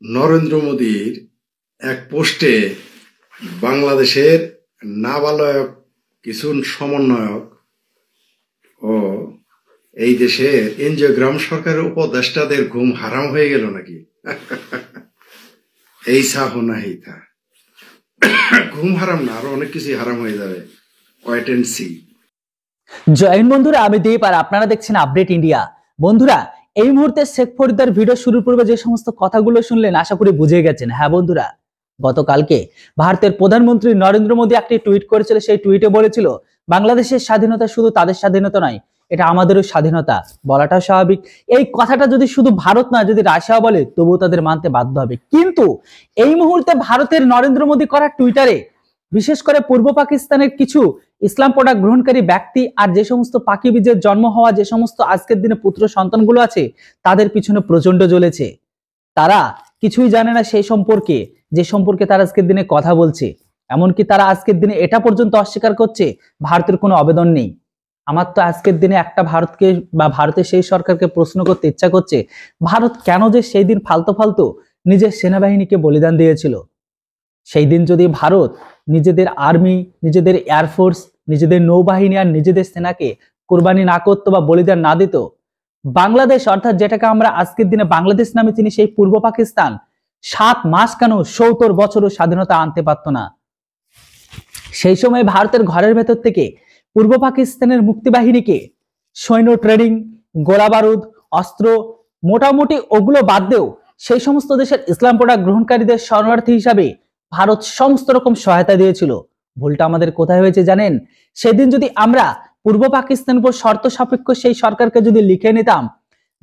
নরেন্দ্র মোদীর এক পোস্টে বাংলাদেশের নাবালক কিছু সমন্বয়ক ও এই দেশের এনজিওগ্রাম সরকারের উপদেষ্টাদের ঘুম হারাম হয়ে গেল নাকি? এই সাহো না হিতা ঘুম হারাম না, আরো অনেক কিছু হারাম হয়ে যাবে। Wait and see. জয় হিন্দ বন্ধুরা, আমি দীপ আর আপনারা দেখছেন আপডেট ইন্ডিয়া। বন্ধুরা, এই মুহূর্তে শেখ ফরিদার ভিডিও শুরুর পূর্বে যে সমস্ত কথাগুলো শুনলেন আশা করি বুঝে গেছেন। হ্যাঁ বন্ধুরা, গতকালকে ভারতের প্রধানমন্ত্রী নরেন্দ্র মোদী একটি টুইট করেছিল। সেই টুইটে বলেছিল বাংলাদেশের স্বাধীনতা শুধু তাদের স্বাধীনতা নয়, এটা আমাদেরও স্বাধীনতা। বলাটা স্বাভাবিক। এই কথাটা যদি শুধু ভারত না, যদি রাশিয়া বলে তবুও তাদের মানতে বাধ্য হবে। কিন্তু এই মুহূর্তে ভারতের নরেন্দ্র মোদী করা টুইটারে বিশেষ করে পূর্ব পাকিস্তানের কিছু ইসলাম প্রোডাক্ট গ্রহণকারী ব্যক্তি আর যে সমস্ত পাখি বীজের জন্ম হওয়া যে সমস্ত আজকের দিনে পুত্র সন্তানগুলো আছে তাদের পিছনে প্রচন্ড জ্বলেছে। তারা কিছুই জানে না সেই সম্পর্কে, যে সম্পর্কে তারা আজকের দিনে কথা বলছে। এমনকি তারা আজকের দিনে এটা পর্যন্ত অস্বীকার করছে ভারতের কোনো আবেদন নেই। আমার তো আজকের দিনে একটা ভারতকে বা ভারতের সেই সরকারকে প্রশ্ন করতে ইচ্ছা করছে, ভারত কেন যে সেই দিন ফালতু ফালতু নিজের সেনাবাহিনীকে বলিদান দিয়েছিল। সেই দিন যদি ভারত নিজেদের আর্মি, নিজেদের এয়ারফোর্স, নিজেদের নৌবাহিনী আর নিজেদের সেনাকে কোরবানি না করতো বা বলিদান না দিত, বাংলাদেশ অর্থাৎ যেটাকে আমরা আজকের দিনে বাংলাদেশ নামে চিনি, সেই পূর্ব পাকিস্তান 7 মাস কেন 70 বছরও স্বাধীনতা আনতে পারত না। সেই সময় ভারতের ঘরের ভেতর থেকে পূর্ব পাকিস্তানের মুক্তিবাহিনীকে সৈন্য ট্রেনিং, গোলা বারুদ, অস্ত্র, মোটামুটি ওগুলো বাদ দেও সেই সমস্ত দেশের ইসলাম প্রোডাক্ট গ্রহণকারীদের শরণার্থী হিসাবে ভারত সমস্ত রকম সহায়তা দিয়েছিল। ভুলটা আমাদের কোথায় হয়েছে জানেন? সেদিন যদি আমরা পূর্ব পাকিস্তানের উপর শর্ত সাপেক্ষ সেই সরকারকে যদি লিখে নিতাম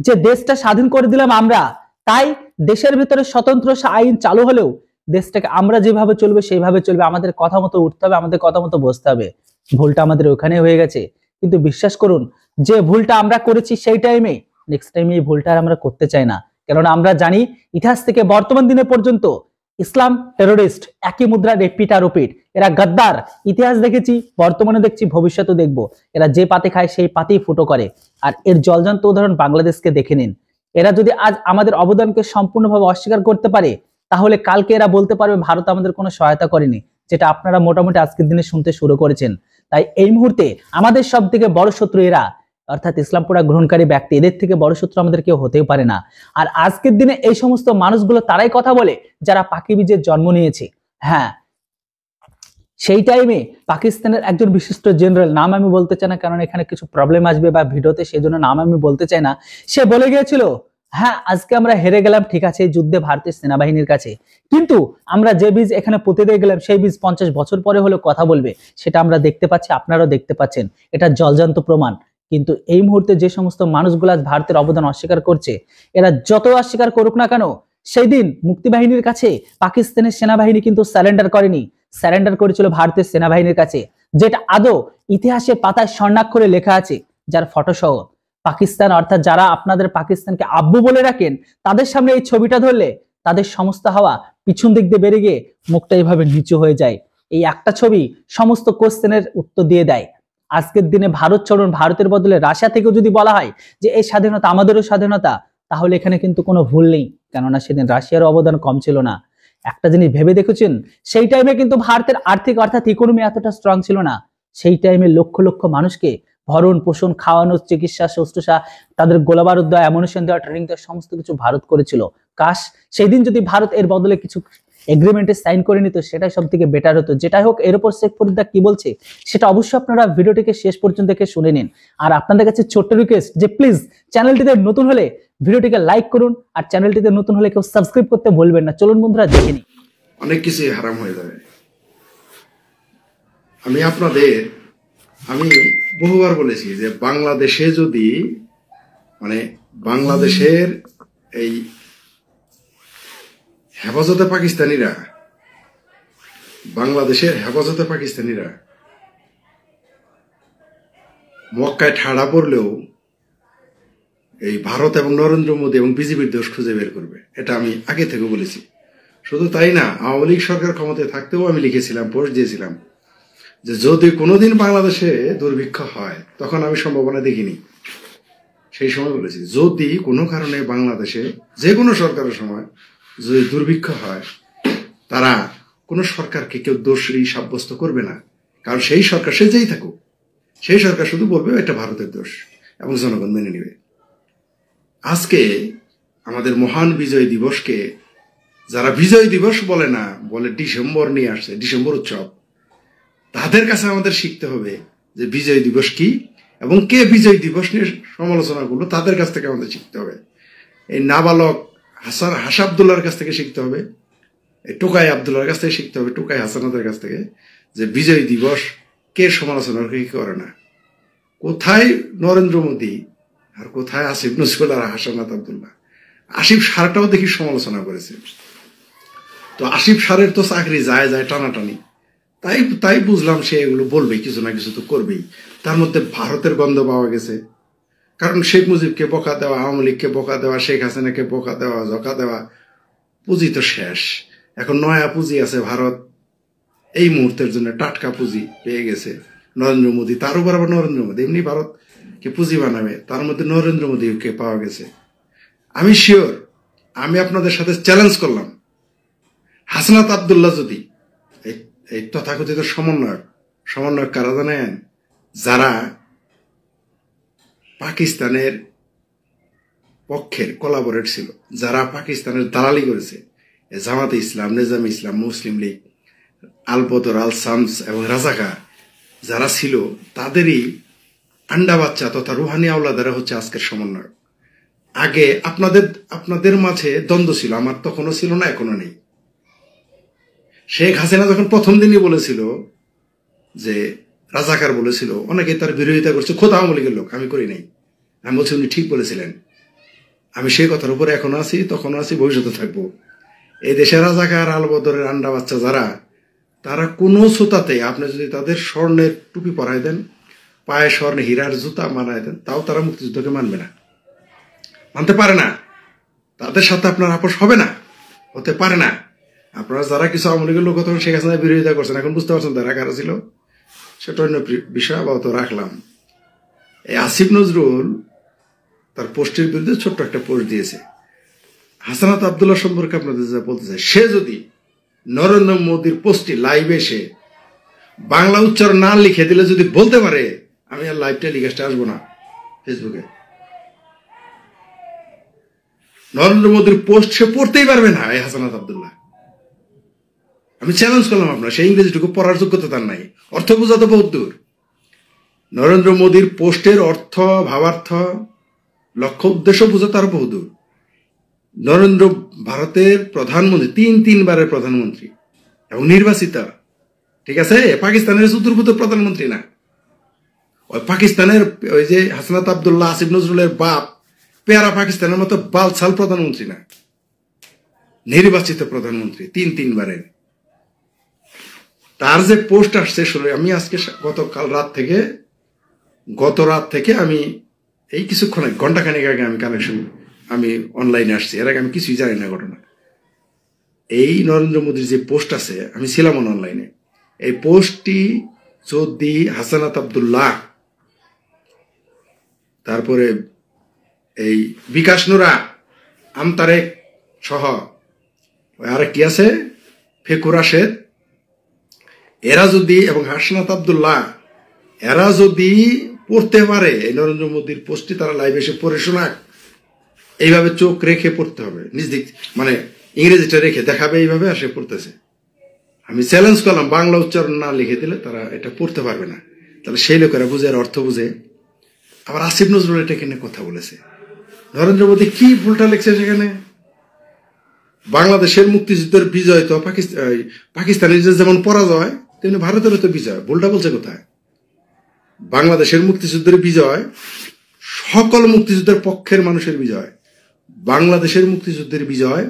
যে দেশটা স্বাধীন করে দিলাম আমরা, তাই দেশের ভিতরে স্বতন্ত্র আইন চালু হলেও দেশটাকে আমরা যেভাবে চলবে সেইভাবে চলবে, আমাদের কথা মতো উঠতে হবে, আমাদের কথা মতো বসতে হবে। ভুলটা আমাদের ওখানে হয়ে গেছে। কিন্তু বিশ্বাস করুন, যে ভুলটা আমরা করেছি সেই টাইমে, নেক্সট টাইমে এই ভুলটা আমরা করতে চাই না। কেননা আমরা জানি ইতিহাস থেকে বর্তমান দিনে পর্যন্ত ইসলাম টেরোরিস্ট একই মুদ্রা রিপিট আর রিপিট। এরা গদ্দার। ইতিহাস দেখেছি, বর্তমানে দেখছি, ভবিষ্যতে দেখবো। এরা যে পাতে খায় সেই পাতেই ফুটো করে। আর এর জলজান্ত উদাহরণ বাংলাদেশকে দেখে নিন। এরা যদি আজ আমাদের অবদানকে সম্পূর্ণভাবে অস্বীকার করতে পারে, তাহলে কালকে এরা বলতে পারবে ভারত আমাদের কোনো সহায়তা করেনি, যেটা আপনারা মোটামুটি আজকের দিনে শুনতে শুরু করেছেন। তাই এই মুহূর্তে আমাদের সব থেকে বড় শত্রু এরা, অর্থাৎ ইসলাম প্রোডাক্ট গ্রহণকারী ব্যক্তি। এদের থেকে বড় শত্রু আমাদের কেউ হতেই পারে না। আর আজকের দিনে এই সমস্ত মানুষগুলো তারাই কথা বলে যারা পাখি বীজের জন্ম নিয়েছে। হ্যাঁ, সেই টাইমে পাকিস্তানের একজন বিশিষ্ট জেনারেল, নাম আমি বলতে চাই না কারণ এখানে কিছু প্রবলেম আসবে বা ভিডিওতে, সেই জন্য নাম আমি বলতে চাই না, সে বলে গিয়েছিল হ্যাঁ আজকে আমরা হেরে গেলাম, ঠিক আছে, এই যুদ্ধে ভারতের সেনাবাহিনীর কাছে, কিন্তু আমরা যে বীজ এখানে পুঁতে দিয়ে গেলাম সেই বীজ 50 বছর পরে হলেও কথা বলবে। সেটা আমরা দেখতে পাচ্ছি, আপনারাও দেখতে পাচ্ছেন, এটা জলজান্ত প্রমাণ। কিন্তু এই মুহূর্তে যে সমস্ত মানুষগুলো আজ ভারতের অবদান অস্বীকার করছে, এরা যত অস্বীকার করুক না কেন, সেই দিন মুক্তিবাহিনীর কাছে পাকিস্তানের সেনাবাহিনী কিন্তু স্যারেন্ডার করেনি, স্যারেন্ডার করেছিল ভারতের সেনাবাহিনীর কাছে, যেটা আদৌ ইতিহাসে পাতায় স্বর্ণাক্ষরে লেখা আছে, যার ফটো সহ। পাকিস্তান অর্থাৎ যারা আপনাদের পাকিস্তানকে আব্বু বলে রাখেন, তাদের সামনে এই ছবিটা ধরলে তাদের সমস্ত হাওয়া পিছন দিক দিয়ে বেরিয়ে গিয়ে মুখটা এইভাবে নিচু হয়ে যায়। এই একটা ছবি সমস্ত কোশ্চেনের উত্তর দিয়ে দেয়। আজকের দিনে ভারত চলুন, ভারতের বদলে রাশিয়া থেকেও যদি বলা হয় যে এই স্বাধীনতা আমাদেরও স্বাধীনতা, তাহলে এখানে কিন্তু কোনো ভুল নেই। কেননা সেদিন রাশিয়ার অবদান কম ছিল না। একটা জিনিস ভেবে দেখেছেন, সেই টাইমে কিন্তু ভারতের আর্থিক অর্থাৎ ইকোনমি এতটা স্ট্রং ছিল না। সেই টাইমে লক্ষ লক্ষ মানুষকে ভরণ পোষণ, খাওয়ানো, চিকিৎসা, শুশ্রূষা, তাদের গোলাবারুদ দেওয়া, অ্যামুনিশন দেওয়া, ট্রেনিং দেওয়া, সমস্ত কিছু ভারত করেছিল। কাশ সেই দিন যদি ভারত এর বদলে কিছু এগ্রিমেন্টে সাইন করে নিত, সেটাই সব থেকে বেটার হতো। যেটাই হোক, এর উপর শেখ ফরিদা কি বলছে সেটা অবশ্যই আপনারা ভিডিওটিকে শেষ পর্যন্ত দেখে শুনে নিন। আর আপনাদের কাছে ছোট্ট রিকোয়েস্ট যে প্লিজ চ্যানেলটিতে নতুন হলে ভিডিওটিকে লাইক করুন, আর চ্যানেলটিতে নতুন হলে কেউ সাবস্ক্রাইব করতে ভুলবেন না। চলুন বন্ধুরা দেখে নিই। অনেক কিছু হারাম হয়ে যাবে। আমি বহুবার বলেছি যে বাংলাদেশে যদি বাংলাদেশের এই হেফাজতে পাকিস্তানিরা, বাংলাদেশের হেফাজতে পাকিস্তানিরা মক্কায় ঠাড়া পড়লেও এই ভারত এবং নরেন্দ্র মোদী এবং বিজেপির দোষ খুঁজে বের করবে, এটা আমি আগে থেকে বলেছি। শুধু তাই না, আওয়ামী লীগ সরকার ক্ষমতায় থাকতেও আমি লিখেছিলাম, পোস্ট দিয়েছিলাম যে যদি কোনোদিন বাংলাদেশে দুর্ভিক্ষ হয়, তখন আমি সম্ভাবনা দেখিনি। সেই সময় বলেছি যদি কোনো কারণে বাংলাদেশে যে কোনো সরকারের সময় যদি দুর্ভিক্ষ হয়, তারা কোনো সরকারকে কেউ দোষী সাব্যস্ত করবে না, কারণ সেই সরকার সে যেই থাকুক, সেই সরকার শুধু বলবে এটা ভারতের দোষ এবং জনগণ মেনে নেবে। আজকে আমাদের মহান বিজয় দিবসকে যারা বিজয় দিবস বলে না, বলে ডিসেম্বর নিয়ে আসছে, ডিসেম্বর উৎসব, তাদের কাছে আমাদের শিখতে হবে যে বিজয় দিবস কি এবং কে বিজয় দিবস নিয়ে সমালোচনা করলো, তাদের কাছ থেকে আমাদের শিখতে হবে। এই নাবালক হাসাবদুল্লার কাছ থেকে শিখতে হবে, এই টোকাই আবদুল্লার কাছ থেকে শিখতে হবে, টোকাই হাসানাদের কাছ থেকে, যে বিজয় দিবস কে সমালোচনা করে না। কোথায় নরেন্দ্র মোদী আর কোথায় আসিফ নজরুল আর হাসানাত আবদুল্লাহ? আসিফ সারটাও দেখি সমালোচনা করেছে। তো আসিফ সারের তো চাকরি যায় যায় টানাটানি, তাই বুঝলাম সে এগুলো বলবে, কিছু না কিছু তো করবেই। তার মধ্যে ভারতের গন্ধ পাওয়া গেছে, কারণ শেখ মুজিবকে বকা দেওয়া, আওয়ামী লীগকে বকা দেওয়া, শেখ হাসিনাকে বকা দেওয়া, জকা দেওয়া, পুঁজি তো শেষ। এখন নয়া পুঁজি আছে ভারত, এই মুহূর্তের জন্য টাটকা পুঁজি পেয়ে গেছে নরেন্দ্র মোদী। তার উপর আবার নরেন্দ্র মোদী এমনি ভারতকে পুঁজি বানাবে, তার মধ্যে নরেন্দ্র মোদীকে পাওয়া গেছে। আমি শিওর, আমি আপনাদের সাথে চ্যালেঞ্জ করলাম, হাসনাত আবদুল্লাহ যদি এই তথাকথিত সমন্বয়ক কারা জানেন? যারা পাকিস্তানের পক্ষের কোলাবোরেট ছিল, যারা পাকিস্তানের দালালি করেছে, জামাতে ইসলাম, নিজামে ইসলাম, মুসলিম লীগ, আল বদর, আল শামস এবং রাজাকার যারা ছিল, তাদেরই আন্ডা বাচ্চা তথা রুহানি আওলাদারা হচ্ছে আজকের সমন্বয়ক। আগে আপনাদের মাঝে দ্বন্দ্ব ছিল, আমার তখনও ছিল না, এখনো নেই। শেখ হাসিনা যখন প্রথম দিনই বলেছিল যে রাজাকার বলেছিল, অনেকে তার বিরোধিতা করছে, খোদ আওয়ামী লীগের লোক, আমি করি নাই। আমি বলছি উনি ঠিক বলেছিলেন। আমি সেই কথার উপরে এখনো আছি, তখনও আছি, ভবিষ্যতে থাকবো। এই দেশে রাজাকার, আল বদরের আন্ডা বাচ্চা যারা, তারা কোনো শ্রোতাতে আপনি যদি তাদের স্বর্ণের টুপি পরাই দেন, পায়ে স্বর্ণে হীরার জুতা মানায় দেন, তাও তারা মুক্তিযুদ্ধকে মানবে না, মানতে পারে না। তাদের সাথে আপনার আপোষ হবে না, হতে পারে না। আপনারা যারা কিছু আওয়ামী লীগের লোক তখন শেখ হাসিনার বিরোধিতা করছেন, এখন বুঝতে পারছেন তারা কারা ছিল, সেটা অন্য বিষয় আপাতত রাখলাম। এই আসিফ নজরুল তার পোস্টের বিরুদ্ধে ছোট্ট একটা পোস্ট দিয়েছে। হাসানাত আবদুল্লাহ সম্পর্কে আপনাদের যা বলতে চাই, সে যদি নরেন্দ্র মোদীর পোস্টে লাইভে এসে বাংলা উচ্চারণ না লিখে দিলে যদি বলতে পারে, আমি আর লাইভ টেলিকাস্টে আসবো না ফেসবুকে, নরেন্দ্র মোদীর পোস্ট সে পড়তেই পারবে না এই হাসানাত আবদুল্লাহ। আমি চ্যালেঞ্জ করলাম আপনার, সেই ইংরেজিটুকু পড়ার যোগ্যতা তার নাই, অর্থ বোঝা তো বহুত দূর। নরেন্দ্র মোদীর পোস্টের অর্থ, ভাবার্থ, লক্ষ্য উদ্দেশ্য বোঝা তার বহু দূর। নরেন্দ্র ভারতের প্রধানমন্ত্রী, তিনবারের প্রধানমন্ত্রী এবং নির্বাচিত, ঠিক আছে? পাকিস্তানের চতুর্ভুত প্রধানমন্ত্রী না। ওই পাকিস্তানের ওই যে হাসনাত আবদুল্লাহ, আসিফ নজরুলের বাপ পেয়ারা পাকিস্তানের মতো বালছাল প্রধানমন্ত্রী না, নির্বাচিত প্রধানমন্ত্রী তিনবারের। তার যে পোস্ট আসছে, আমি আজকে গত রাত থেকে আমি এই কিছুক্ষণ ঘন্টাখানেক আগে আমি অনলাইনে আসছি, এর আগে আমি কিছুই জানি না ঘটনা। এই নরেন্দ্র মোদীর যে পোস্ট আছে, আমি ছিলাম অনলাইনে, এই পোস্টটি যদি হাসানাত আবদুল্লাহ, তারপরে এই বিকাশ নুরা, আমতারেক সহ আরেকটি আছে ফেকুর রাশেদ, এরা যদি, এবং হাসনাত আবদুল্লাহ, এরা যদি পড়তে পারে এই নরেন্দ্র মোদীর পোস্টটি, তারা লাইভ এসে পড়ে শোনাক। এইভাবে চোখ রেখে পড়তে হবে, নিজ দিক মানে ইংরেজিটা রেখে দেখাবে এইভাবে, আর সে পড়তেছে। আমি চ্যালেঞ্জ করলাম, বাংলা উচ্চারণ না লিখে দিলে তারা এটা পড়তে পারবে না। তাহলে সেই লোকেরা বুঝে, আর অর্থ বুঝে। আবার আসিফ নজরুল এটা কিনে কথা বলেছে, নরেন্দ্র মোদী কি ভুলটা লিখছে সেখানে। বাংলাদেশের মুক্তিযুদ্ধের বিজয় তো পাকিস্তানের যেমন পরাজয়, তেমনি ভারতেরও তো বিজয়। ভুলটা বলছে কোথায়? বাংলাদেশের মুক্তিযুদ্ধের বিজয় সকল মুক্তিযুদ্ধের পক্ষের মানুষের বিজয়। বাংলাদেশের মুক্তিযুদ্ধের বিজয়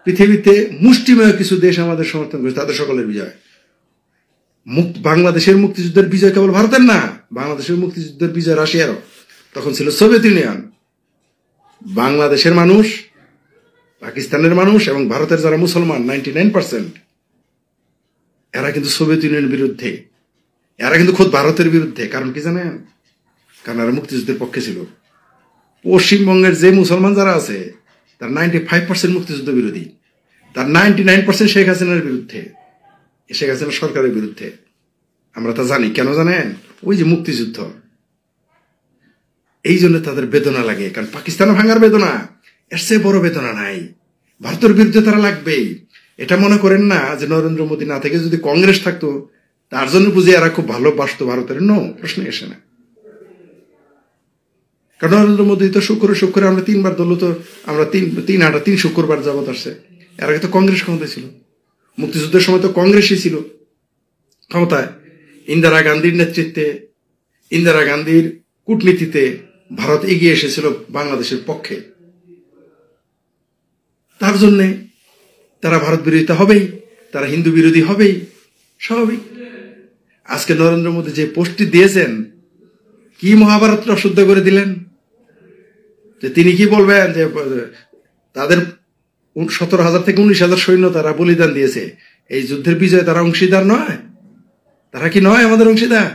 পৃথিবীতে মুষ্টিমেয় কিছু দেশ আমাদের সমর্থন করেছে, তাদের সকলের বিজয়। বাংলাদেশের মুক্তিযুদ্ধের বিজয় কেবল ভারতের না, বাংলাদেশের মুক্তিযুদ্ধের বিজয় রাশিয়ারও, তখন ছিল সোভিয়েত ইউনিয়ন। বাংলাদেশের মানুষ, পাকিস্তানের মানুষ এবং ভারতের যারা মুসলমান 99%, এরা কিন্তু সোভিয়েত ইউনিয়নের বিরুদ্ধে, এরা কিন্তু খোদ ভারতের বিরুদ্ধে। কারণ কি জানেন? কারণ এরা মুক্তিযুদ্ধের পক্ষে ছিল। পশ্চিমবঙ্গের যে মুসলমান যারা আছে, তার 95% মুক্তিযুদ্ধ বিরোধী। তার 99% শেখ হাসিনার বিরুদ্ধে, শেখ হাসিনা সরকারের বিরুদ্ধে। আমরা তা জানি, কেন জানেন? ওই যে মুক্তিযুদ্ধ, এই জন্য তাদের বেদনা লাগে। কারণ পাকিস্তানে ভাঙার বেদনা এর চেয়ে বড় বেদনা নাই। ভারতের বিরুদ্ধে তারা লাগবেই। এটা মনে করেন না যে নরেন্দ্র মোদী না থেকে যদি কংগ্রেস থাকতো তার জন্য বুঝি এরা খুব ভালোবাসতো ভারতের। নো, প্রশ্ন এসে না। কারণ নরেন্দ্র মোদী তো শুক্রে আমরা 3বার দল, তো আমরা 3 শুক্রবার যাবত আসছে। এর আগে তো কংগ্রেস ক্ষমতায় ছিল, মুক্তিযুদ্ধের সময় তো কংগ্রেসই ছিল ক্ষমতায়। ইন্দিরা গান্ধীর নেতৃত্বে, ইন্দিরা গান্ধীর কূটনীতিতে ভারত এগিয়ে এসেছিল বাংলাদেশের পক্ষে। তার জন্যে তারা ভারত বিরোধিতা হবেই, তারা হিন্দু বিরোধী হবেই, স্বাভাবিক। আজকে নরেন্দ্র মোদী যে পোস্টটি দিয়েছেন, কি মহাভারতটা অশুদ্ধ করে দিলেন। যে তিনি কি বলবেন যে তাদের 17,000 থেকে 19,000 সৈন্য তারা বলিদান দিয়েছে, এই যুদ্ধের বিজয়ে তারা অংশীদার নয়? তারা কি নয় আমাদের অংশীদার?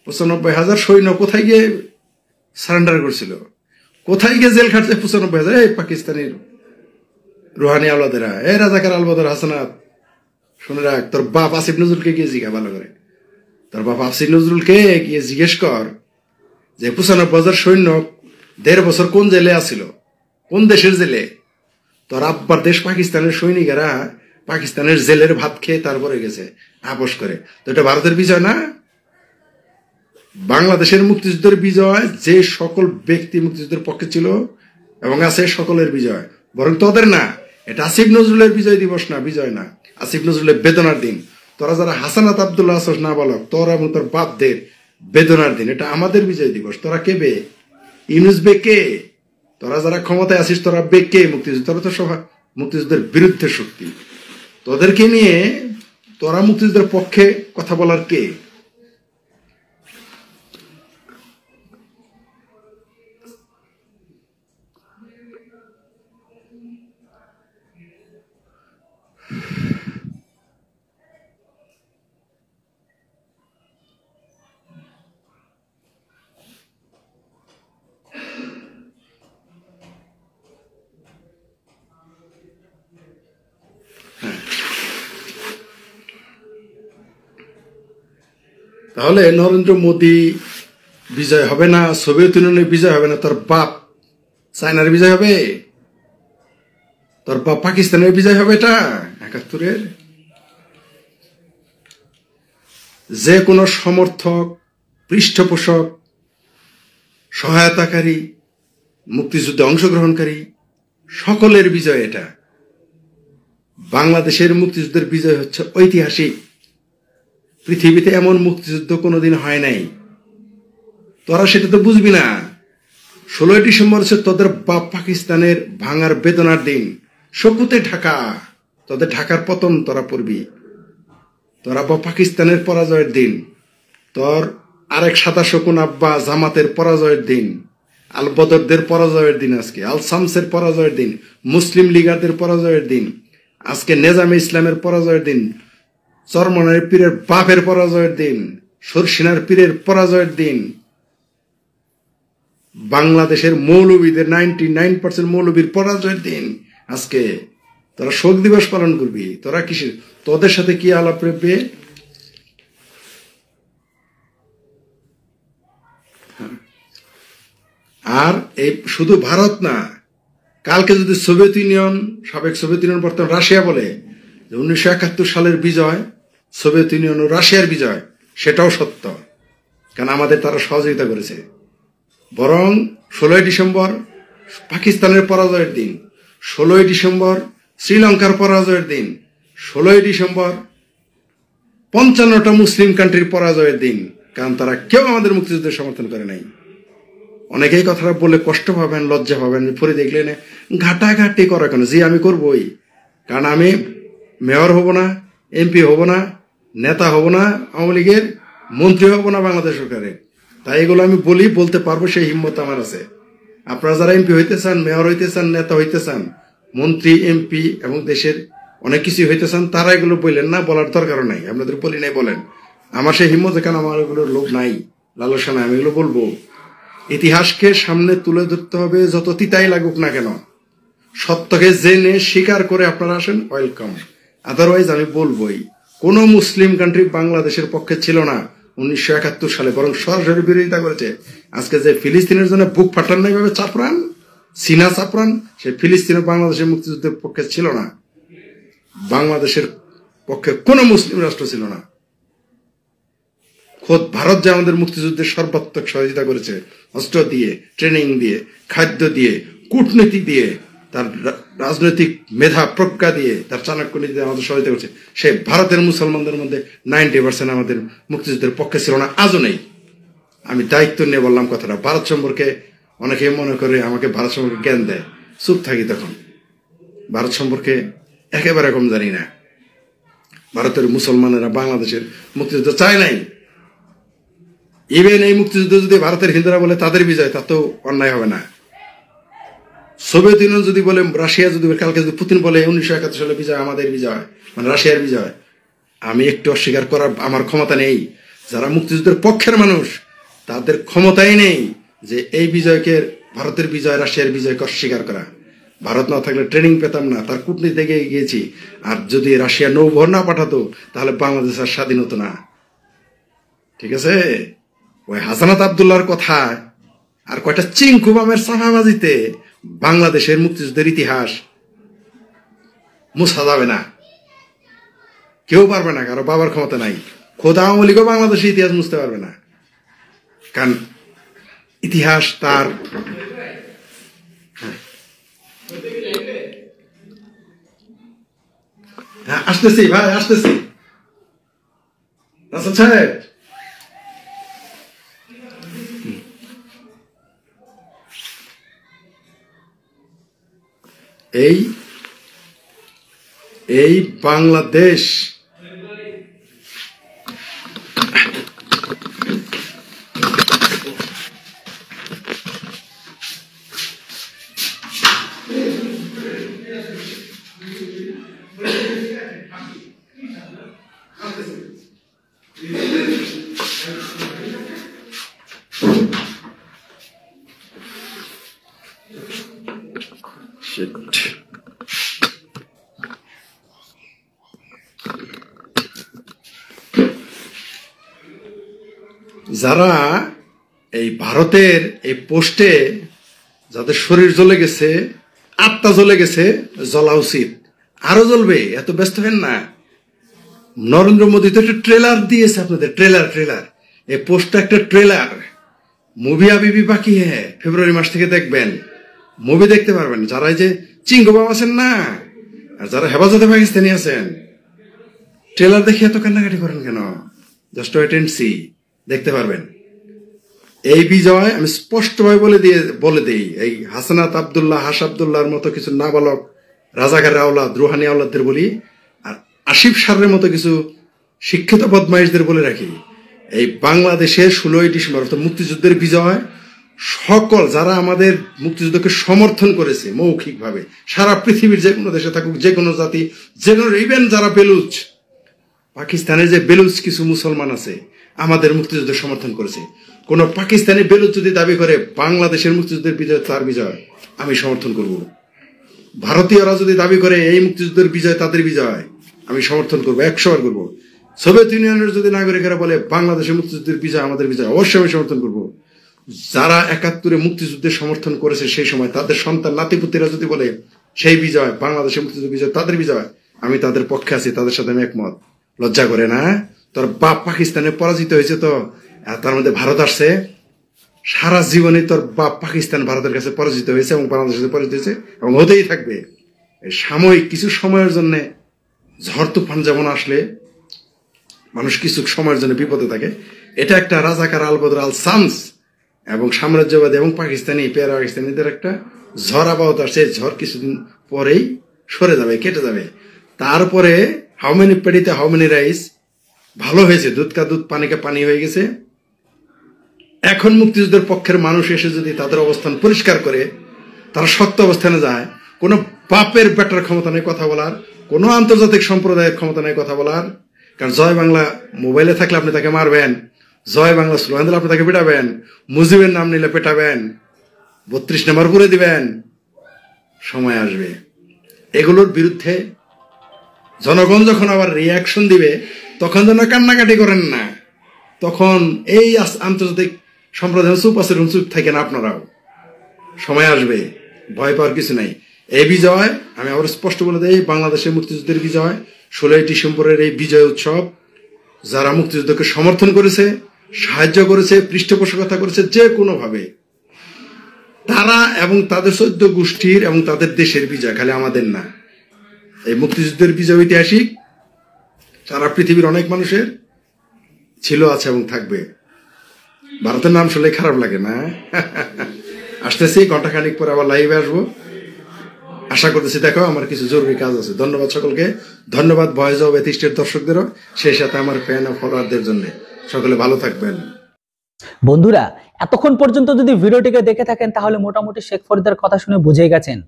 95,000 সৈন্য কোথায় গিয়ে সারেন্ডার করছিল, কোথায় গিয়ে জেল খাটছে 95,000? এই পাকিস্তানের রুহানি আওলাদেরা, এ রাজাকার আলবদর হাসানাত, শুনে রাখ, তোর বাপ আসিফ নজরুলকে গিয়ে জিজ্ঞা ভালো করে, তোর বাপ আসিফ নজরুলকে গিয়ে জিজ্ঞেস কর যে 95,000 সৈন্য 1.5 বছর কোন জেলে আসিল, কোন দেশের জেলে? তোর আব্বার দেশ পাকিস্তানের সৈনিকেরা পাকিস্তানের জেলের ভাত খেয়ে তারপরে গেছে আপোষ করে। তো এটা ভারতের বিজয় না? বাংলাদেশের মুক্তিযুদ্ধের বিজয় যে সকল ব্যক্তি মুক্তিযুদ্ধের পক্ষে ছিল এবং আছে সকলের বিজয়, বরং তোদের না। এটা আসিফ নজরুলের বিজয় দিবস না, বিজয় না, আসিফ নজরুলের বেদনার দিন। তোরা যারা হাসানাত আব্দুল্লাহ আসস না বলক, তোরা এবং তোর বাপদের বেদনার দিন। এটা আমাদের বিজয় দিবস। তোরা কে বে? ইউনুস বে কে? তোরা যারা ক্ষমতায় আসিস তোরা বে কে? মুক্তিযুদ্ধ, তোরা তো সব মুক্তিযুদ্ধের বিরুদ্ধে শক্তি। তোদেরকে নিয়ে তোরা মুক্তিযুদ্ধের পক্ষে কথা বলার কে? তাহলে নরেন্দ্র মোদী বিজয় হবে না, সোভিয়েত ইউনিয়নের বিজয় হবে না, তোর বাপ চায়নার বিজয় হবে, তোর বাপ পাকিস্তানের বিজয় হবে। এটা 71-এর যে কোনো সমর্থক, পৃষ্ঠপোষক, সহায়তাকারী, মুক্তিযুদ্ধে অংশগ্রহণকারী সকলের বিজয়। এটা বাংলাদেশের মুক্তিযুদ্ধের বিজয় হচ্ছে ঐতিহাসিক। পৃথিবীতে এমন মুক্তিযুদ্ধ কোনোদিন হয় নাই। তোরা সেটা তো বুঝবি না। 16ই ডিসেম্বর হচ্ছে তোদের বাপ পাকিস্তানের ভাঙার বেদনার দিন। শকুতে ঢাকা, তোদের ঢাকার পতন তোরা পড়বি। তোরা বাপ পাকিস্তানের পরাজয়ের দিন, তোর আরেক সাদা শকুন আব্বা জামাতের পরাজয়ের দিন, আল বদরদের পরাজয়ের দিন, আজকে আল শামসের পরাজয়ের দিন, মুসলিম লীগারদের পরাজয়ের দিন, আজকে নেজামে ইসলামের পরাজয়ের দিন, চরমনের পীরের বাপের পরাজয়ের দিন, সরসিনার পীরের পরাজয়ের দিন, বাংলাদেশের মৌলবীদের 99% মৌলবীর পরাজয়ের দিন। আজকে তোরা শোক দিবস পালন করবি। তোরা কিসের? তোদের সাথে কি আলাপ রেপে? আর এই শুধু ভারত না, কালকে যদি সোভিয়েত ইউনিয়ন, সাবেক সোভিয়েত ইউনিয়ন বর্তমান রাশিয়া বলে যে 1971 সালের বিজয় সোভিয়েত ইউনিয়ন ও রাশিয়ার বিজয়, সেটাও সত্য। কারণ আমাদের তারা সহযোগিতা করেছে। বরং 16ই ডিসেম্বর পাকিস্তানের পরাজয়ের দিন, 16ই ডিসেম্বর শ্রীলঙ্কার পরাজয়ের দিন, 16ই ডিসেম্বর 55টা মুসলিম কান্ট্রির পরাজয়ের দিন। কারণ তারা কেউ আমাদের মুক্তিযুদ্ধের সমর্থন করে নাই। অনেকেই কথাটা বলে কষ্ট পাবেন, লজ্জা পাবেন, পরে দেখলেন ঘাটাঘাটি করা কেন? জি আমি করবই। কারণ আমি মেয়র হব না, এমপি হব না, নেতা হব না, আওয়ামী লীগের মন্ত্রী হব না বাংলাদেশ সরকারের। তাই এগুলো আমি বলতে পারবো, সেই হিম্মত আমার আছে। আপনারা যারা এমপি হইতে চান, মেয়র হইতে চান, নেতা হইতে চান, মন্ত্রী, এমপি এবং দেশের অনেক কিছু হইতে চান, তারা এগুলো বললেন না, বলার দরকারও নাই। আপনাদের বলি নাই বলেন। আমার সেই হিম্মত, কেন আমার এগুলোর লোভ নাই, লালসা নাই। আমি এগুলো বলবো। ইতিহাসকে সামনে তুলে ধরতে হবে, যত তিতাই লাগুক না কেন। সত্যকে জেনে স্বীকার করে আপনারা আসেন, ওয়েলকাম। আদারওয়াইজ আমি বলবোই, কোন মুসলিম কান্ট্রি বাংলাদেশের পক্ষে ছিল না 1971 সালে, বরং সরাসরি বিরোধিতা করেছে। আজকে যে ফিলিস্তিনের জন্য বুক ফাটান না এইভাবে চাপড়ান, সিনা চাপড়ান, সে ফিলিস্তিনের বাংলাদেশের মুক্তিযুদ্ধের পক্ষে ছিল না। বাংলাদেশের পক্ষে কোন মুসলিম রাষ্ট্র ছিল না। খোদ ভারত যে আমাদের মুক্তিযুদ্ধের সর্বাত্মক সহযোগিতা করেছে, অস্ত্র দিয়ে, ট্রেনিং দিয়ে, খাদ্য দিয়ে, কূটনীতি দিয়ে, তার রাজনৈতিক মেধা প্রজ্ঞা দিয়ে, তার চাণক্য নীতি দিয়ে আমাদের সহযোগিতা করছে, সে ভারতের মুসলমানদের মধ্যে 90% আমাদের মুক্তিযুদ্ধের পক্ষে ছিল না, আজও নেই। আমি দায়িত্ব নিয়ে বললাম কথাটা। ভারত সম্পর্কে অনেকে মনে করে আমাকে ভারত সম্পর্কে জ্ঞান দেয়, চুপ থাকি তখন। ভারত সম্পর্কে একেবারে কম জানি না। ভারতের মুসলমানেরা বাংলাদেশের মুক্তিযুদ্ধ চায় নাই। ইভেন এই মুক্তিযুদ্ধ যদি ভারতের হিন্দুরা বলে তাদের বিজয়, তাতেও অন্যায় হবে না। সোভিয়েত ইউনিয়ন যদি বলে, রাশিয়া যদি কালকে যদি পুতিন বলে 1971 সালে বিজয় আমাদের বিজয়, মানে রাশিয়ার বিজয়, আমি একটু অস্বীকার করার আমার ক্ষমতা নেই। যারা মুক্তিযুদ্ধের পক্ষের মানুষ তাদের ক্ষমতাই নেই যে এই বিজয়কে, ভারতের বিজয় রাশিয়ার বিজয়কে অস্বীকার করা। ভারত না থাকলে ট্রেনিং পেতাম না, তার কূটনীতি থেকে গিয়েছি। আর যদি রাশিয়া নৌবহর না পাঠাতো তাহলে বাংলাদেশ আর স্বাধীন হতো না। ঠিক আছে? ওই হাসানাত আব্দুল্লাহর কথা আর কয়টা চিঙ্কু বামের সাফাবাজিতে বাংলাদেশের মুক্তিযুদ্ধের ইতিহাস মুছা যাবে না, কেউ পারবে না, কারো বাবার ক্ষমতা নাই। খোদ আওয়ামী লীগও বাংলাদেশের ইতিহাস মুছতে পারবে না, কারণ ইতিহাস তার হ্যাঁ আসতেছি ভাই, আসতেছি রাসেল সাহেব। এই বাংলাদেশ যারা এই ভারতের এই পোস্টে, যাদের শরীর জ্বলে গেছে, আত্মা জ্বলে গেছে, জ্বলা উচিত, আরো জ্বলবে, এত ব্যস্ত হেন না। নরেন্দ্র মোদী তো একটা ট্রেলার দিয়েছে আপনাদের, ট্রেলার এই পোস্টটা একটা ট্রেলার। মুভি আবি ভি বাকি হ্যাঁ, ফেব্রুয়ারি মাস থেকে দেখবেন, মুভি দেখতে পারবেন। যারা এই যে চিঙ্গবাম আছেন না, আর যারা হেফাজতে পাকিস্তানি আছেন, ট্রেলার দেখে এত কান্নাকাটি করেন কেন? জাস্ট ওয়েট এন্ড সি, দেখতে পারবেন। এই বিজয় আমি স্পষ্টভাবে বলে দিই, এই হাসানাত আব্দুল্লাহ, হাস আব্দুল্লাহর মতো কিছু নাবালক রাজাকার আওলাদ, রুহানি আওলাদদের বলি, আর আসিফ সারের মতো কিছু শিক্ষিত বদমাইশদের বলে রাখি, এই বাংলাদেশের 16ই ডিসেম্বর অর্থাৎ মুক্তিযুদ্ধের বিজয়, সকল যারা আমাদের মুক্তিযুদ্ধকে সমর্থন করেছে মৌখিকভাবে, সারা পৃথিবীর যে কোনো দেশে থাকুক, যে কোনো জাতি, যে কোনো, ইভেন যারা বেলুচ, পাকিস্তানের যে বেলুচ কিছু মুসলমান আছে আমাদের মুক্তিযুদ্ধের সমর্থন করেছে। কোন পাকিস্তানি বেলুচ যদি দাবি করে বাংলাদেশের মুক্তিযুদ্ধের বিজয় তার বিজয়, আমি সমর্থন করব। ভারতীয়রা যদি দাবি করে এই মুক্তিযুদ্ধের বিজয় তাদের বিজয়, আমি সমর্থন করবো, 100বার করবো। সোভিয়েত ইউনিয়নের যদি নাগরিকেরা বলে বাংলাদেশের মুক্তিযুদ্ধের বিজয় আমাদের বিজয়, অবশ্যই আমি সমর্থন করব। যারা 71-এ মুক্তিযুদ্ধের সমর্থন করেছে সেই সময়, তাদের সন্তান নাতিপুতিরা যদি বলে সেই বিজয় বাংলাদেশের মুক্তিযুদ্ধের বিজয় তাদের বিজয়, আমি তাদের পক্ষে আছি, তাদের সাথে আমি একমত। লজ্জা করে না? তোর বাপ পাকিস্তানে পরাজিত হয়েছে, তো তার মধ্যে ভারত আসছে। সারা জীবনে তোর বাপ পাকিস্তান ভারতের কাছে পরাজিত হয়েছে এবং বাংলাদেশের কাছে পরাজিত হয়েছে এবং হতেই থাকবে। সাময়িক কিছু সময়ের জন্য ঝড় তুফান যেমন আসলে মানুষ কিছু সময়ের জন্য বিপদে থাকে, এটা একটা রাজাকার আলবদর আল সামস এবং সাম্রাজ্যবাদী এবং পাকিস্তানি প্যারা পাকিস্তানিদের একটা ঝড় আবহাওয়া আসছে। ঝড় কিছুদিন পরেই সরে যাবে, কেটে যাবে। তারপরে হাউ মেনি পেডিতে হাউ মেনি রাইস, ভালো হয়েছে, দুধ কা দুধ পানি কা পানি হয়ে গেছে। এখন মুক্তিযুদ্ধের পক্ষের মানুষ এসে যদি তাদের অবস্থান পরিষ্কার করে, তারা শক্ত অবস্থানে যায়, কোনো বাপের বেটার ক্ষমতা নেই কথা বলার, কোনো আন্তর্জাতিক সম্প্রদায়ের ক্ষমতা নেই কথা বলার। কারণ জয় বাংলা মোবাইলে থাকলে আপনি তাকে মারবেন, জয় বাংলা স্লোগান দিলে আপনি তাকে পেটাবেন, মুজিবের নাম নিলে পেটাবেন, 32 নম্বর করে দিবেন। সময় আসবে এগুলোর বিরুদ্ধে জনগণ যখন আবার রিয়াকশন দিবে তখন যেন কান্নাকাটি করেন না। তখন এই আন্তর্জাতিক সম্প্রদায় চুপ আছে, চুপ থাকেন আপনারাও। সময় আসবে, ভয় পাওয়ার কিছু নাই। এই বিজয় আমি আবার স্পষ্ট বলে দেই, বাংলাদেশের মুক্তিযুদ্ধের বিজয়, 16ই ডিসেম্বরের এই বিজয় উৎসব যারা মুক্তিযুদ্ধকে সমর্থন করেছে, সাহায্য করেছে, পৃষ্ঠপোষকতা করেছে যে কোনোভাবে, তারা এবং তাদের 14 গোষ্ঠীর এবং তাদের দেশের বিজয়, খালি আমাদের না। এই মুক্তিযুদ্ধের বিজয় ঐতিহাসিক, সারা পৃথিবীর অনেক মানুষের ছিল, আছে এবং থাকবে। ভারতের নাম শুনলে খারাপ লাগে না? আসতেছি, ঘন্টাখানিক পরে আবার লাইভে আসবো, আশা করতেছি। দেখো, আমার কিছু জরুরি কাজ আছে। ধন্যবাদ সকলকে, ধন্যবাদ ভয়েস অফ এথিস্টের দর্শকদেরও, সেই সাথে আমার ফ্যান ও ফলোয়ারদের জন্য। সকলে ভালো থাকবেন। বন্ধুরা, এতক্ষণ পর্যন্ত যদি ভিডিওটিকে দেখে থাকেন তাহলে মোটামুটি শেখ ফরিদের কথা শুনে বুঝে গেছেন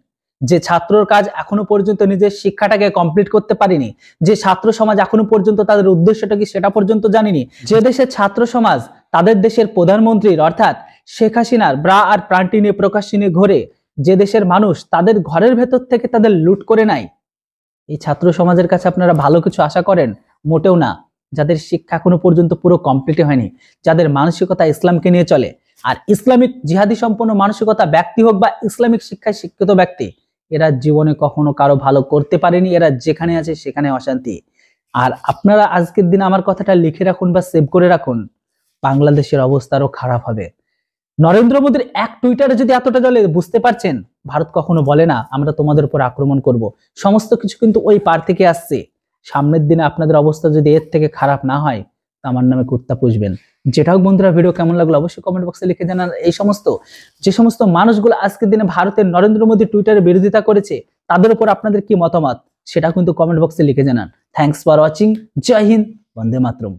যে ছাত্রর কাজ এখনো পর্যন্ত নিজের শিক্ষাটাকে কমপ্লিট করতে পারেনি, যে ছাত্র সমাজ এখনো পর্যন্ত তাদের উদ্দেশ্যটা কি সেটা পর্যন্ত জানেনি, যে দেশের ছাত্র সমাজ তাদের দেশের প্রধানমন্ত্রীর অর্থাৎ শেখ হাসিনার ব্রা আর প্রান্টি নিয়ে প্রকাশ্যে নিয়ে ঘোরে, যে দেশের মানুষ তাদের ঘরের ভেতর থেকে তাদের লুট করে নেয়, এই ছাত্র সমাজের কাছে আপনারা ভালো কিছু আশা করেন? মোটেও না। যাদের শিক্ষা এখনো পর্যন্ত পুরো কমপ্লিট হয়নি, যাদের মানসিকতা ইসলামকে নিয়ে চলে, আর ইসলামিক জিহাদি সম্পন্ন মানসিকতা ব্যক্তি হোক বা ইসলামিক শিক্ষায় শিক্ষিত ব্যক্তি, এরা জীবনে কখনো কারো ভালো করতে পারেনি। এরা যেখানে আছে সেখানে অশান্তি। আর আপনারা আজকের দিনে আমার কথাটা লিখে রাখুন বা সেভ করে রাখুন, বাংলাদেশের অবস্থা আরো খারাপ হবে। নরেন্দ্র মোদীর এক টুইটারে যদি এতটা চলে, বুঝতে পারছেন ভারত কখনো বলে না আমরা তোমাদের উপর আক্রমণ করব। সমস্ত কিছু কিন্তু ওই পার থেকে আসছে। সামনের দিনে আপনাদের অবস্থা যদি এর থেকে খারাপ না হয়, আমার নামে কুত্তা পুষবেন। যেটা হোক বন্ধুরা, ভিডিও কেমন লাগলো অবশ্যই কমেন্ট বক্সে লিখে জানান। এই যে সমস্ত মানুষগুলো আজকের দিনে ভারতের নরেন্দ্র মোদী টুইটারে বিরোধিতা করেছে, তাদের উপর আপনাদের কি মতামত সেটা কিন্তু কমেন্ট বক্সে লিখে জানান। Thanks for watching. জয় হিন্দ, বন্দে মাতরম।